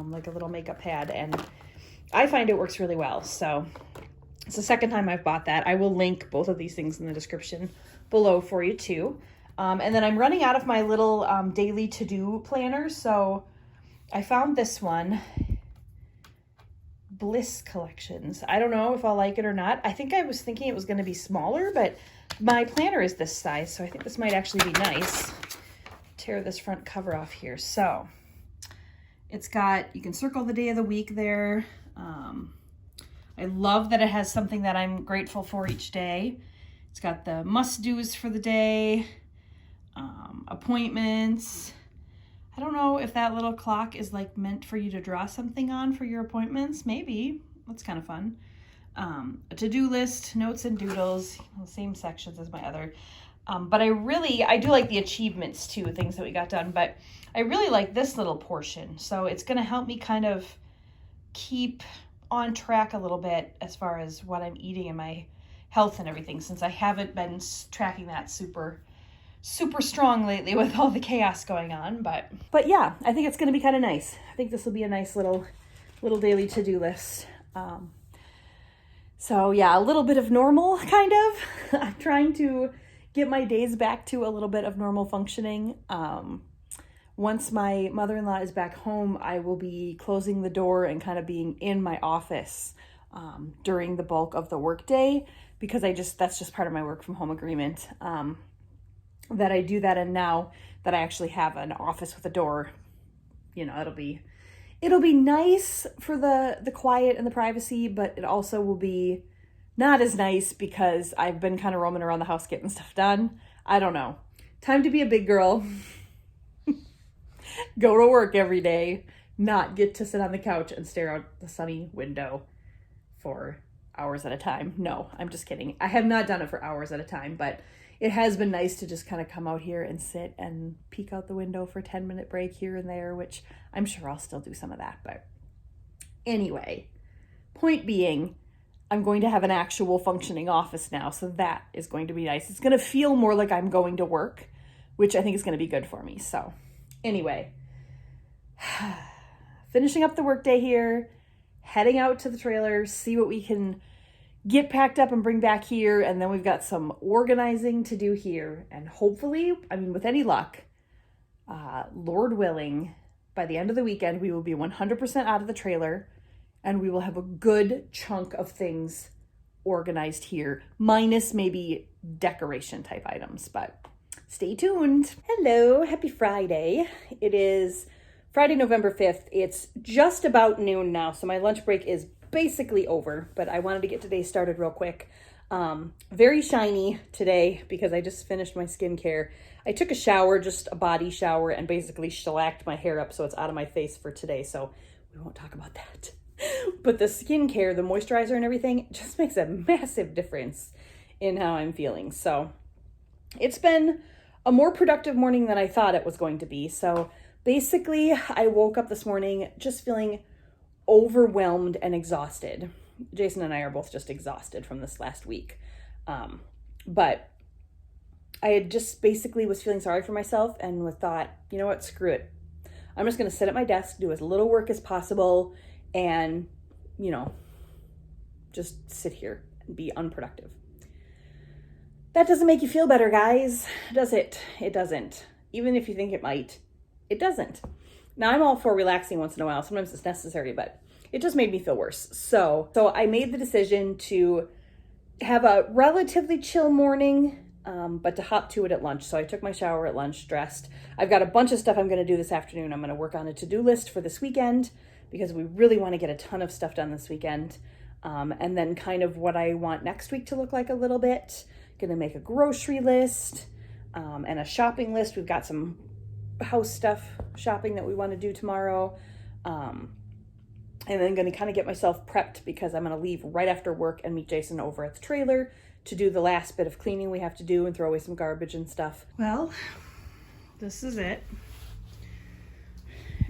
like a little makeup pad, and I find it works really well. So it's the second time I've bought that. I will link both of these things in the description below for you too. And then I'm running out of my little daily to-do planner, so I found this one, Bliss Collections. I don't know if I'll like it or not. I think I was thinking it was going to be smaller, but my planner is this size, so I think this might actually be nice. Tear this front cover off here. So it's got, you can circle the day of the week there. I love that it has something that I'm grateful for each day. It's got the must-dos for the day. Appointments. I don't know if that little clock is like meant for you to draw something on for your appointments. Maybe. That's kind of fun. A to-do list, notes and doodles, the same sections as my other. But I do like the achievements too, things that we got done. But I really like this little portion. So it's going to help me kind of keep on track a little bit as far as what I'm eating and my health and everything, since I haven't been tracking that super strong lately with all the chaos going on. But yeah, I think it's going to be kind of nice. I think this will be a nice little daily to-do list. So yeah, a little bit of normal, kind of. I'm trying to get my days back to a little bit of normal functioning. Once my mother-in-law is back home, I will be closing the door and kind of being in my office during the bulk of the workday, because that's just part of my work from home agreement. That I do that, and now that I actually have an office with a door, it'll be nice for the quiet and the privacy, but it also will be not as nice because I've been kind of roaming around the house getting stuff done. I don't know. Time to be a big girl. Go to work every day, not get to sit on the couch and stare out the sunny window for hours at a time. No, I'm just kidding. I have not done it for hours at a time, but it has been nice to just kind of come out here and sit and peek out the window for a 10-minute break here and there, which I'm sure I'll still do some of that. But anyway, point being, I'm going to have an actual functioning office now, so that is going to be nice. It's going to feel more like I'm going to work, which I think is going to be good for me. So anyway, finishing up the workday here, heading out to the trailer, see what we can get packed up and bring back here, and then we've got some organizing to do here, and hopefully, I mean, with any luck, Lord willing, by the end of the weekend, we will be 100% out of the trailer, and we will have a good chunk of things organized here, minus maybe decoration type items, but stay tuned. Hello, happy Friday. It is Friday, November 5th. It's just about noon now, so my lunch break is basically over, but I wanted to get today started real quick. Very shiny today because I just finished my skincare. I took a shower, just a body shower, and basically shellacked my hair up so it's out of my face for today, so we won't talk about that. But the skincare, the moisturizer and everything just makes a massive difference in how I'm feeling. So it's been a more productive morning than I thought it was going to be. So basically, I woke up this morning just feeling overwhelmed and exhausted. Jason and I are both just exhausted from this last week. But I had just basically was feeling sorry for myself and thought, you know what, screw it. I'm just going to sit at my desk, do as little work as possible, and, you know, just sit here and be unproductive. That doesn't make you feel better, guys, does it? It doesn't. Even if you think it might, it doesn't. Now, I'm all for relaxing once in a while. Sometimes it's necessary, but it just made me feel worse. So I made the decision to have a relatively chill morning, but to hop to it at lunch. So I took my shower at lunch, dressed. I've got a bunch of stuff I'm going to do this afternoon. I'm going to work on a to-do list for this weekend because we really want to get a ton of stuff done this weekend. And then kind of what I want next week to look like a little bit. Going to make a grocery list and a shopping list. We've got some house stuff shopping that we want to do tomorrow. And then going to kind of get myself prepped because I'm going to leave right after work and meet Jason over at the trailer to do the last bit of cleaning we have to do and throw away some garbage and stuff. Well, this is it.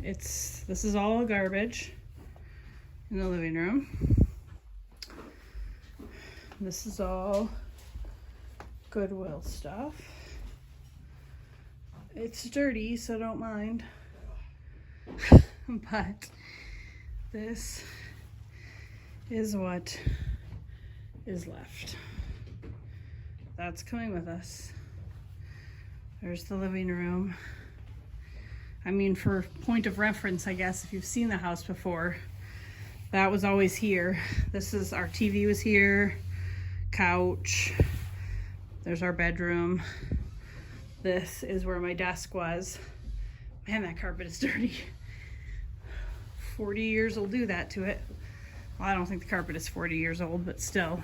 This is all garbage in the living room. This is all Goodwill stuff. It's dirty, so don't mind. But this is what is left. That's coming with us. There's the living room. I mean, for point of reference, I guess, if you've seen the house before, that was always here. This is our TV was here, couch. There's our bedroom. This is where my desk was. Man, that carpet is dirty. 40 years will do that to it. Well, I don't think the carpet is 40 years old, but still.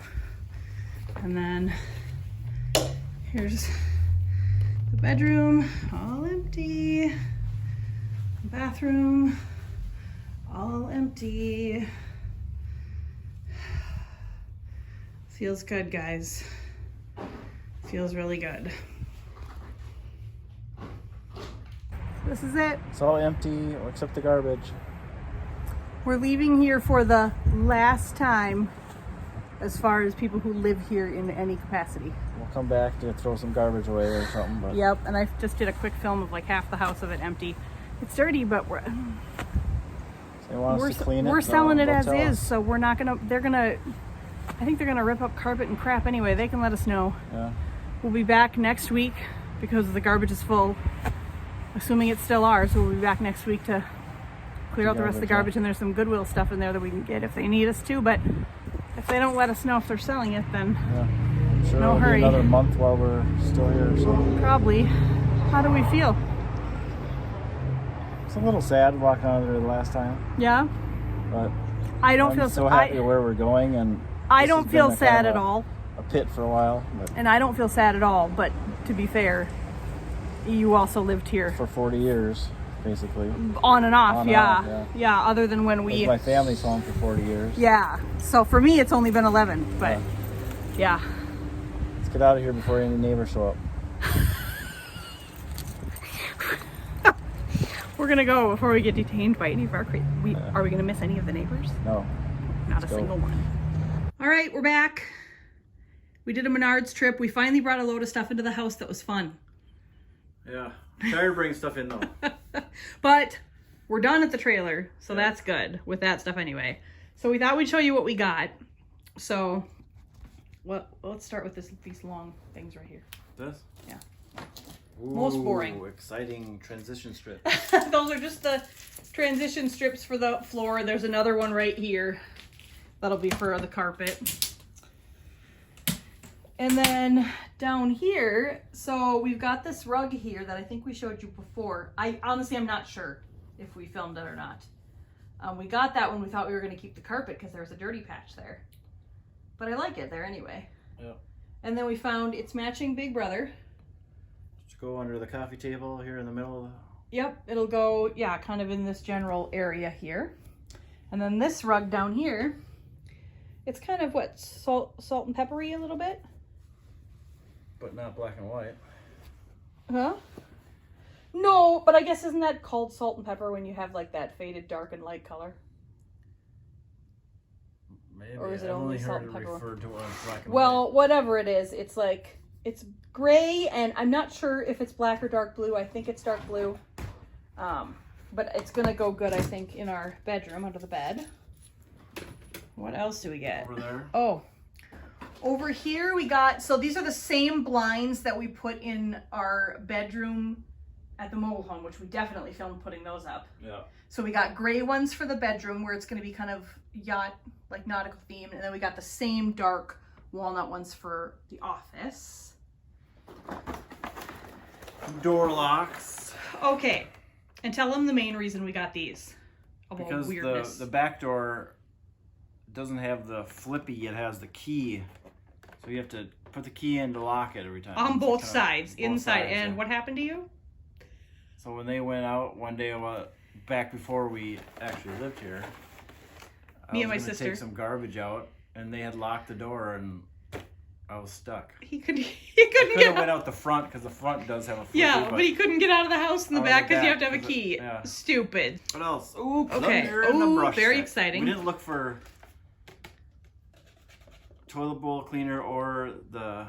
And then here's the bedroom, all empty. Bathroom, all empty. Feels good, guys. Feels really good. This is it. It's all empty except the garbage. We're leaving here for the last time as far as people who live here in any capacity. We'll come back to throw some garbage away or something. But Yep, and I just did a quick film of like half the house of it empty. It's dirty, but they want us to clean it. We're selling it as tell is, us. so we're not gonna. I think they're gonna rip up carpet and crap anyway. They can let us know. Yeah. We'll be back next week because the garbage is full. Assuming it's still ours, we'll be back next week to clear out the rest of the garbage. And there's some Goodwill stuff in there that we can get if they need us to. But if they don't let us know if they're selling it, then I'm sure no it'll hurry. be another month while we're still here. So Probably. How do we feel? it's a little sad walking out of there the last time, Yeah. but I don't I'm feel so happy where we're going, and I This don't has feel been a sad kind at of all. a pit for a while, but And I don't feel sad at all, but to be fair, you also lived here. for 40 years, basically. On and off, On and yeah. off, yeah. Other than when It was we... my family's home for 40 years. Yeah. So for me, it's only been 11, but yeah. Let's get out of here before any neighbors show up. We're going to go before we get detained by any of our... Are we going to miss any of the neighbors? No. Not a go. single one. All right, we're back. We did a Menards trip. We finally brought a load of stuff into the house that was fun. Yeah. Tired of bringing stuff in though. But we're done at the trailer, so that's good with that stuff anyway. So we thought we'd show you what we got. So let's start with these long things right here. This? Yeah. Ooh, Most boring. Exciting transition strip. Those are just the transition strips for the floor. There's another one right here. That'll be for the carpet. And then down here, so we've got this rug here that I think we showed you before. I'm not sure if we filmed it or not. We got that when we thought we were going to keep the carpet because there was a dirty patch there. But I like it there anyway. Yeah. And then we found its matching Big Brother. Just go under the coffee table here in the middle of the... Yep, it'll go, yeah, kind of in this general area here. And then this rug down here, it's kind of what, salt and peppery a little bit? But not black and white. Huh? No, but I guess isn't that called salt and pepper when you have like that faded dark and light color? Maybe. Or is it I've only salt heard and it pepper? referred to as black and Well, white. whatever it is, it's like, it's gray, and I'm not sure if it's black or dark blue. I think it's dark blue. But it's gonna go good, I think, in our bedroom under the bed. What else do we get? Over there. Oh, over here we got, so these are the same blinds that we put in our bedroom at the mobile home, which we definitely filmed putting those up. Yeah. So we got gray ones for the bedroom where it's going to be kind of yacht, like nautical themed. And then we got the same dark walnut ones for the office. Door locks. Okay. And tell them the main reason we got these. Of all Because weirdness. the back door doesn't have the flippy, it has the key. So you have to put the key in to lock it every time. On It's both kind of- sides, both inside. sides, And yeah. what happened to you? So when they went out one day, back before we actually lived here, Me and my I was gonna sister. take some garbage out, and they had locked the door, and I was stuck. He couldn't I could have get went out. out the front because the front does have a flippy. Yeah, but he couldn't get out of the house in the Out of back the because you have back, to have a 'cause it- key. yeah. Stupid. What else? Ooh, Okay. plunger and a Ooh, brush very set. exciting. We didn't look for toilet bowl cleaner or the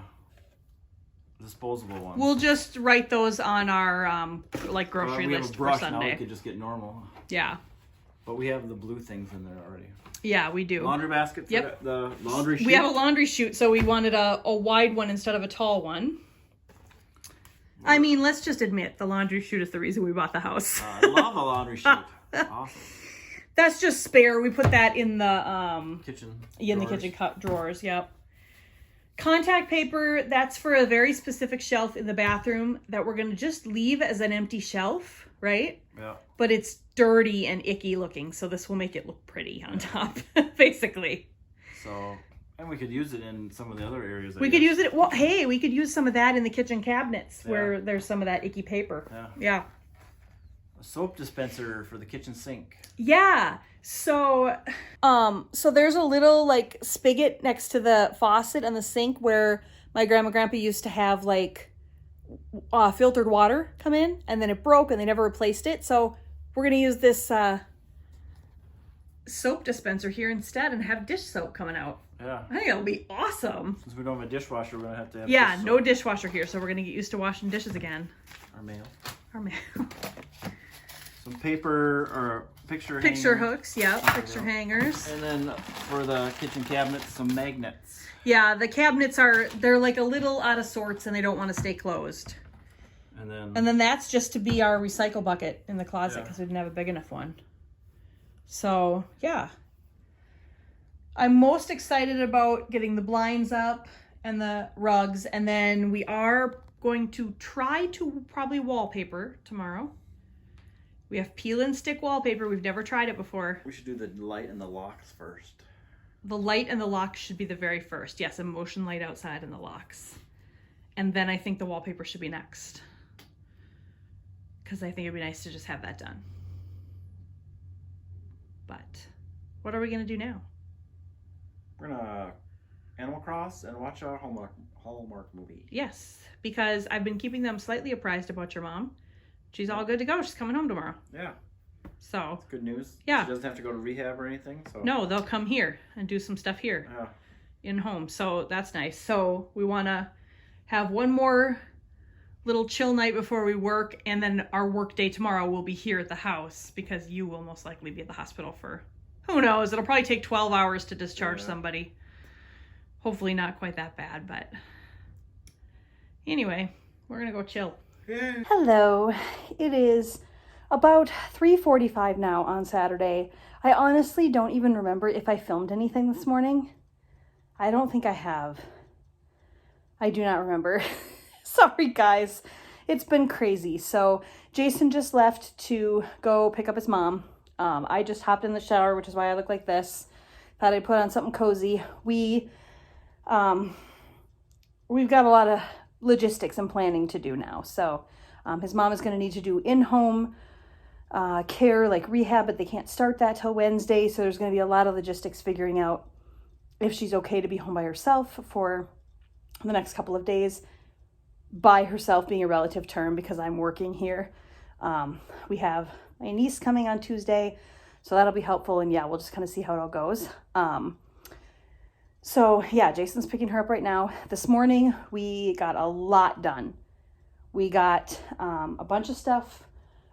disposable ones. We'll just write those on our like grocery we have list a for brush now. We Sunday. could just get normal, Yeah. but we have the blue things in there already. Yeah, we do. Laundry basket for Yep. the laundry chute. We have a laundry chute, so we wanted a wide one instead of a tall one. I mean, let's just admit the laundry chute is the reason we bought the house. I love a laundry chute. Awesome. That's just spare. We put that in the Kitchen. in the drawers. kitchen drawers. Yep. Contact paper. That's for a very specific shelf in the bathroom that we're gonna just leave as an empty shelf, right? Yeah. But it's dirty and icky looking, so this will make it look pretty on top, basically. So, and we could use it in some of the other areas. We could use it. Well, hey, we could use some of that in the kitchen cabinets where there's some of that icky paper. Yeah. Yeah. A soap dispenser for the kitchen sink. Yeah. So there's a little like spigot next to the faucet and the sink where my grandpa used to have like filtered water come in, and then it broke and they never replaced it. So we're gonna use this soap dispenser here instead and have dish soap coming out. Yeah. I think it'll be awesome. Since we don't have a dishwasher, we're gonna have to have. Yeah, dish no soap. dishwasher here, so we're gonna get used to washing dishes again. Our mail. Our man. Some paper or picture. Picture hanger. hooks, yep, There we picture go. hangers. And then for the kitchen cabinets, some magnets. Yeah, the cabinets they're like a little out of sorts and they don't want to stay closed. And then that's just to be our recycle bucket in the closet Yeah. because we didn't have a big enough one. So, yeah. I'm most excited about getting the blinds up and the rugs, and then we are going to try to probably wallpaper tomorrow. We have peel and stick wallpaper. We've never tried it before. we should do the light and the locks first. The light and the locks should be the very first. Yes, a motion light outside and the locks. And then I think the wallpaper should be next. Because I think it'd be nice to just have that done. But what are we going to do now? We're gonna Animal Cross and watch a Hallmark movie. Yes, because I've been keeping them slightly apprised about your mom. She's all good to go. She's coming home tomorrow. Yeah. So. That's good news. Yeah. She doesn't have to go to rehab or anything. So. No, they'll come here and do some stuff here in home. So that's nice. So we want to have one more little chill night before we work, and then our work day tomorrow will be here at the house because you will most likely be at the hospital for, who knows, it'll probably take 12 hours to discharge somebody. Hopefully not quite that bad, but anyway, we're gonna go chill. Yeah. Hello, it is about 3:45 now on Saturday. I honestly don't even remember if I filmed anything this morning. I don't think I have. I do not remember. Sorry guys, it's been crazy. So Jason just left to go pick up his mom. I just hopped in the shower, which is why I look like this. Thought I'd put on something cozy. We've got a lot of logistics and planning to do now. So his mom is going to need to do in-home care, like rehab, but they can't start that till Wednesday. So there's going to be a lot of logistics figuring out if she's okay to be home by herself for the next couple of days. By herself being a relative term because I'm working here. We have my niece coming on Tuesday, so that'll be helpful. And yeah, we'll just kind of see how it all goes. So yeah, Jason's picking her up right now. This morning, we got a lot done. We got a bunch of stuff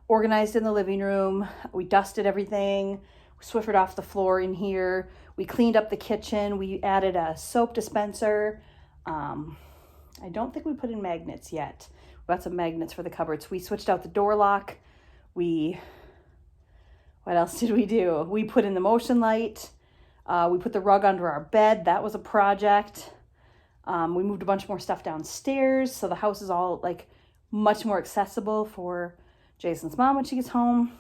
organized in the living room. We dusted everything. We Swiffered off the floor in here. We cleaned up the kitchen. We added a soap dispenser. I don't think we put in magnets yet. We got some magnets for the cupboards. We switched out the door lock. What else did we do? We put in the motion light. We put the rug under our bed. That was a project. We moved a bunch more stuff downstairs. So the house is all like much more accessible for Jason's mom when she gets home.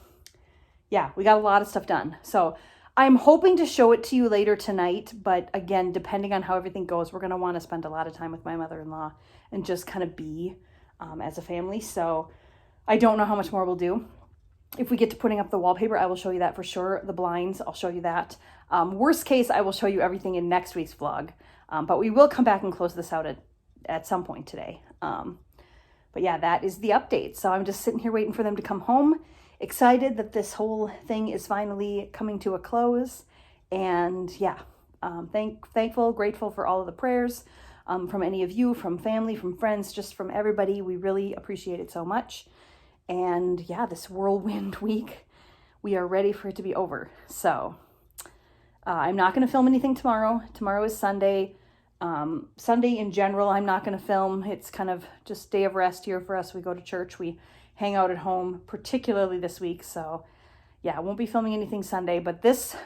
Yeah, we got a lot of stuff done. So I'm hoping to show it to you later tonight, but again, depending on how everything goes, we're going to want to spend a lot of time with my mother-in-law and just kind of be as a family. So I don't know how much more we'll do. If we get to putting up the wallpaper, I will show you that for sure. The blinds, I'll show you that. Worst case, I will show you everything in next week's vlog. But we will come back and close this out at some point today. But yeah, that is the update. So I'm just sitting here waiting for them to come home. Excited that this whole thing is finally coming to a close. And yeah, thankful, grateful for all of the prayers from any of you, from family, from friends, just from everybody. We really appreciate it so much. And yeah, this whirlwind week, we are ready for it to be over. So I'm not going to film anything tomorrow. Tomorrow is Sunday. Sunday in general, I'm not going to film. It's kind of just day of rest here for us. We go to church. We hang out at home, particularly this week. So yeah, I won't be filming anything Sunday, but this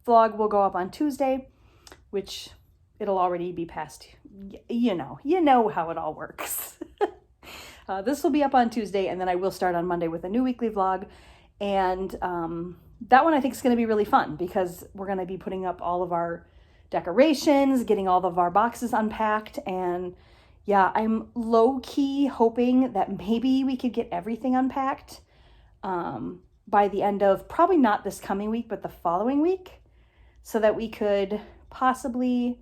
vlog will go up on Tuesday, which it'll already be past, you know how it all works. This will be up on Tuesday, and then I will start on Monday with a new weekly vlog. And that one I think is going to be really fun because we're going to be putting up all of our decorations, getting all of our boxes unpacked. And yeah, I'm low-key hoping that maybe we could get everything unpacked by the end of, probably not this coming week, but the following week, so that we could possibly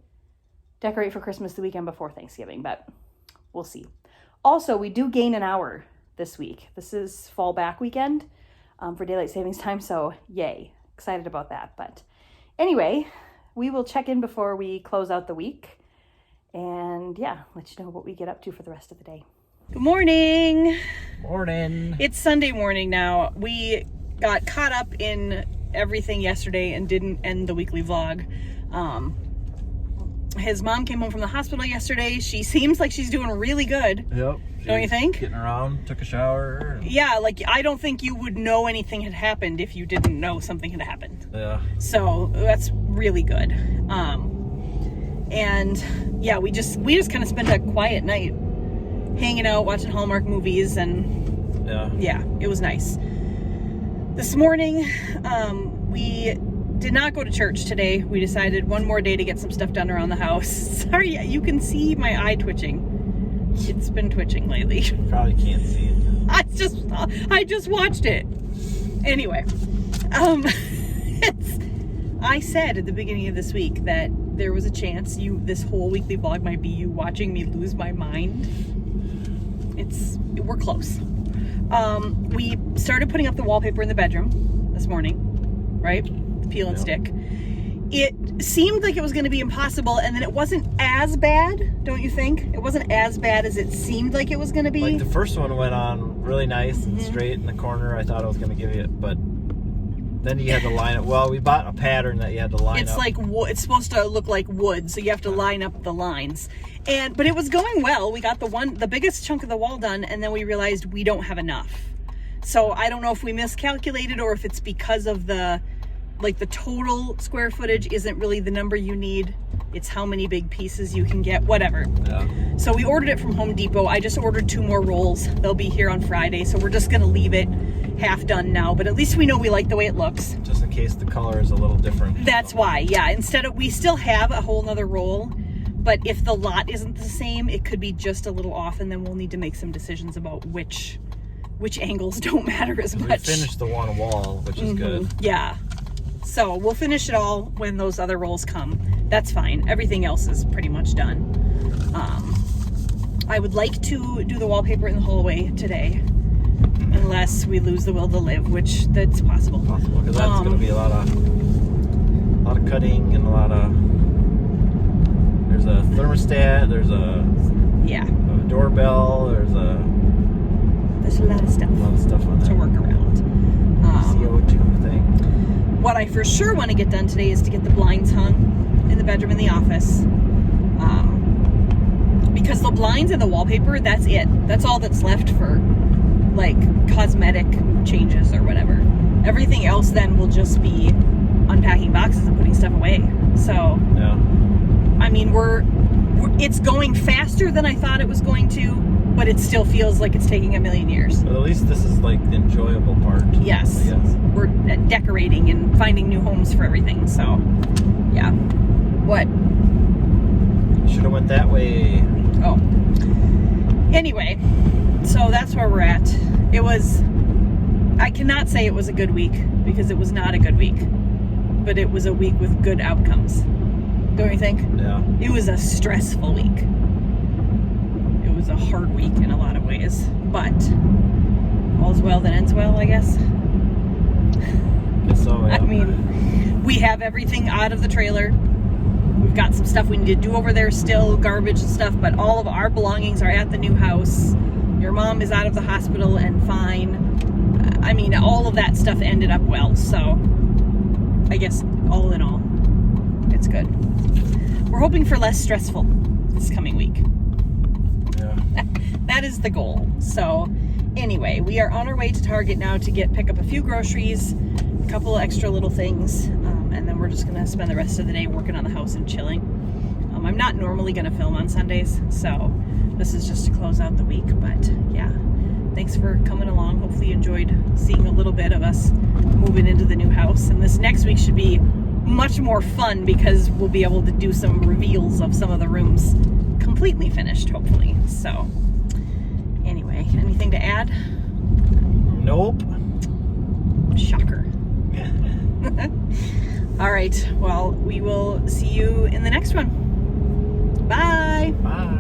decorate for Christmas the weekend before Thanksgiving, but we'll see. Also, we do gain an hour this week. This is fall back weekend for daylight savings time, so yay. Excited about that. But anyway, we will check in before we close out the week. And yeah, let you know what we get up to for the rest of the day. Good morning. Morning. It's Sunday morning now. We got caught up in everything yesterday and didn't end the weekly vlog. His mom came home from the hospital yesterday. She seems like she's doing really good. Yep. Don't you think? Getting around, took a shower. Yeah, like I don't think you would know anything had happened if you didn't know something had happened. Yeah. So that's really good. And yeah, we just kind of spent a quiet night hanging out, watching Hallmark movies, and yeah, it was nice. This morning, we did not go to church today. We decided one more day to get some stuff done around the house. Sorry, you can see my eye twitching. It's been twitching lately. Probably can't see it. I just watched it. Anyway, I said at the beginning of this week that there was a chance this whole weekly vlog might be you watching me lose my mind. We're close. We started putting up the wallpaper in the bedroom this morning, right? The peel and stick. It seemed like it was going to be impossible, and then it wasn't as bad, don't you think? It wasn't as bad as it seemed like it was going to be. Like the first one went on really nice and straight in the corner. I thought I was going to give you it, but then you had to line it. Well, we bought a pattern that you had to line up. It's like it's supposed to look like wood, so you have to line up the lines. But it was going well. We got the biggest chunk of the wall done, and then we realized we don't have enough. So I don't know if we miscalculated or if it's because of the total square footage isn't really the number you need. It's how many big pieces you can get, whatever. Yeah. So we ordered it from Home Depot. I just ordered 2 more rolls. They'll be here on Friday, so we're just gonna leave it half done now, but at least we know we like the way it looks. Just in case the color is a little different. That's why, yeah. We still have a whole nother roll, but if the lot isn't the same, it could be just a little off, and then we'll need to make some decisions about which angles don't matter as much. We finished the one wall, which is good. Yeah. So we'll finish it all when those other rolls come. That's fine. Everything else is pretty much done. I would like to do the wallpaper in the hallway today, unless we lose the will to live, which that's possible. Possible, because that's going to be a lot of cutting and a lot of. There's a thermostat. There's a doorbell. There's a lot of stuff. A lot of stuff on there to work around. CO2 thing. What I for sure want to get done today is to get the blinds hung in the bedroom and the office. Because the blinds and the wallpaper, that's it. That's all that's left for cosmetic changes or whatever. Everything else then will just be unpacking boxes and putting stuff away. So, yeah. I mean, it's going faster than I thought it was going to, but it still feels like it's taking a million years. But at least this is the enjoyable part. Yes. We're decorating and finding new homes for everything. So, yeah. What? Should have went that way. Oh. Anyway, so that's where we're at. I cannot say it was a good week because it was not a good week, but it was a week with good outcomes. Don't you think? Yeah. It was a stressful week. It was a hard week in a lot of ways, but all's well that ends well, I guess. Guess so, yeah. I mean, we have everything out of the trailer. We've got some stuff we need to do over there still, garbage and stuff, but all of our belongings are at the new house. Your mom is out of the hospital and fine. I mean, all of that stuff ended up well, so I guess all in all, it's good. We're hoping for less stressful this coming week. Yeah. That is the goal. So anyway, we are on our way to Target now to pick up a few groceries, a couple of extra little things, and then we're just going to spend the rest of the day working on the house and chilling. I'm not normally going to film on Sundays, so this is just to close out the week, but yeah. Thanks for coming along. Hopefully you enjoyed seeing a little bit of us moving into the new house. And this next week should be much more fun because we'll be able to do some reveals of some of the rooms completely finished, hopefully. So anyway, anything to add? Nope. Shocker. All right. Well, we will see you in the next one. Bye. Bye.